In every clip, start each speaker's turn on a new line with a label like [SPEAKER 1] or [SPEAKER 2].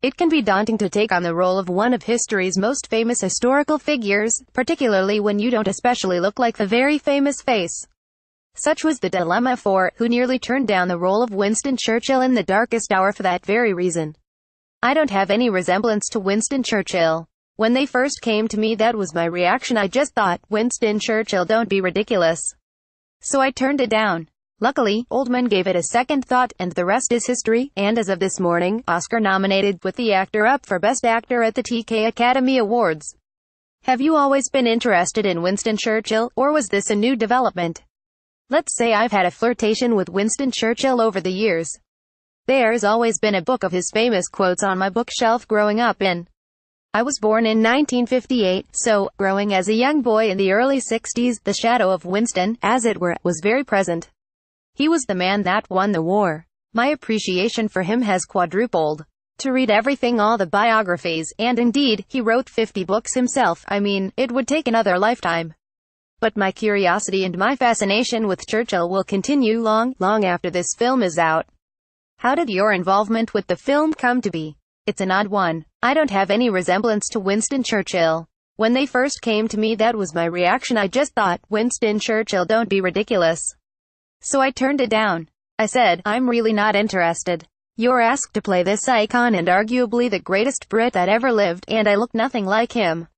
[SPEAKER 1] It can be daunting to take on the role of one of history's most famous historical figures, particularly when you don't especially look like the very famous face. Such was the dilemma for who nearly turned down the role of Winston Churchill in the darkest hour for that very reason. I don't have any resemblance to Winston Churchill. When they first came to me, that was my reaction. I just thought, Winston Churchill, don't be ridiculous. So I turned it down. Luckily, Oldman gave it a second thought, and the rest is history, and as of this morning, Oscar nominated, with the actor up for Best Actor at the TK Academy Awards. Have you always been interested in Winston Churchill, or was this a new development? Let's say I've had a flirtation with Winston Churchill over the years. There's always been a book of his famous quotes on my bookshelf growing up I was born in 1958, so, growing as a young boy in the early 60s, the shadow of Winston, as it were, was very present. He was the man that won the war. My appreciation for him has quadrupled. To read everything, all the biographies, and indeed, he wrote 50 books himself. I mean, it would take another lifetime. But my curiosity and my fascination with Churchill will continue long after this film is out. How did your involvement with the film come to be? It's an odd one. I don't have any resemblance to Winston Churchill. When they first came to me, that was my reaction. I just thought, Winston Churchill, don't be ridiculous. So I turned it down. I said, I'm really not interested. You're asked to play this icon and arguably the greatest Brit that ever lived, and I look nothing like him.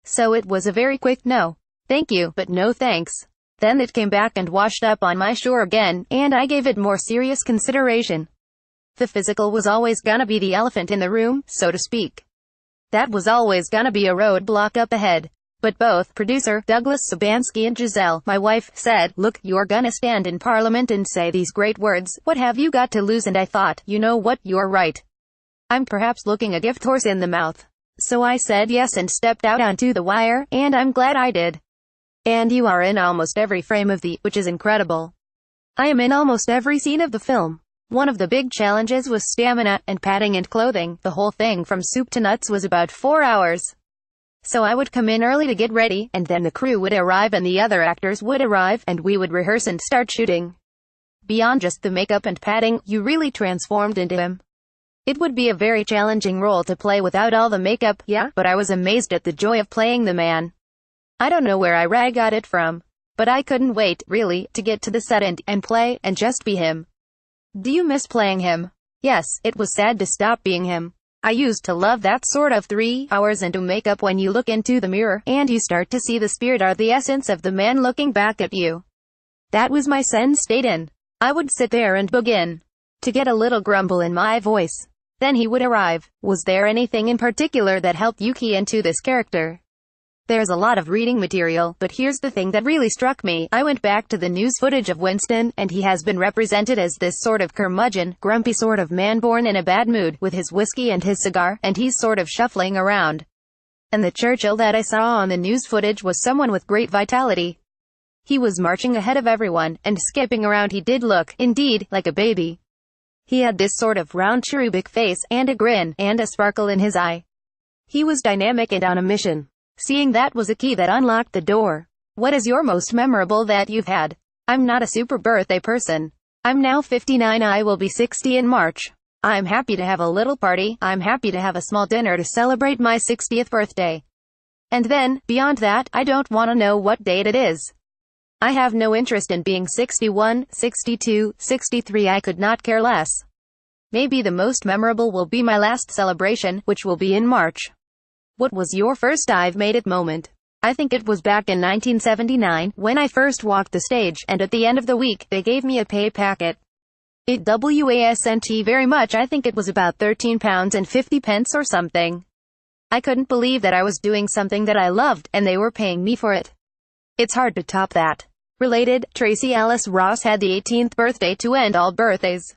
[SPEAKER 1] So it was a very quick no. Thank you, but no thanks. Then it came back and washed up on my shore again, and I gave it more serious consideration. The physical was always gonna be the elephant in the room, so to speak. That was always gonna be a roadblock up ahead. But both producer Douglas Sabansky and Giselle, my wife, said, look, you're gonna stand in Parliament and say these great words, what have you got to lose? And I thought, you know what, you're right. I'm perhaps looking a gift horse in the mouth. So I said yes and stepped out onto the wire, and I'm glad I did. And you are in almost every frame of which is incredible. I am in almost every scene of the film. One of the big challenges was stamina, and padding and clothing. The whole thing from soup to nuts was about 4 hours. So I would come in early to get ready, and then the crew would arrive and the other actors would arrive, and we would rehearse and start shooting. Beyond just the makeup and padding, you really transformed into him. It would be a very challenging role to play without all the makeup, yeah, but I was amazed at the joy of playing the man. I don't know where I got it from. But I couldn't wait, really, to get to the set and play, and just be him. Do you miss playing him? Yes, it was sad to stop being him. I used to love that sort of 3 hours into makeup when you look into the mirror, and you start to see the spirit or the essence of the man looking back at you. That was my zen state I would sit there and begin to get a little grumble in my voice. Then he would arrive. Was there anything in particular that helped you key into this character? There's a lot of reading material, but here's the thing that really struck me. I went back to the news footage of Winston, and he has been represented as this sort of curmudgeon, grumpy sort of man born in a bad mood, with his whiskey and his cigar, and he's sort of shuffling around. And the Churchill that I saw on the news footage was someone with great vitality. He was marching ahead of everyone, and skipping around. He did look, indeed, like a baby. He had this sort of round cherubic face, and a grin, and a sparkle in his eye. He was dynamic and on a mission. Seeing that was a key that unlocked the door. What is your most memorable that you've had? I'm not a super birthday person. I'm now 59, I will be 60 in March. I'm happy to have a little party, I'm happy to have a small dinner to celebrate my 60th birthday. And then, beyond that, I don't want to know what date it is. I have no interest in being 61, 62, 63, I could not care less. Maybe the most memorable will be my last celebration, which will be in March. What was your first I've made it moment? I think it was back in 1979, when I first walked the stage, and at the end of the week, they gave me a pay packet. It wasn't very much. I think it was about £13.50 or something. I couldn't believe that I was doing something that I loved, and they were paying me for it. It's hard to top that. Related, Tracy Ellis Ross had the 18th birthday to end all birthdays.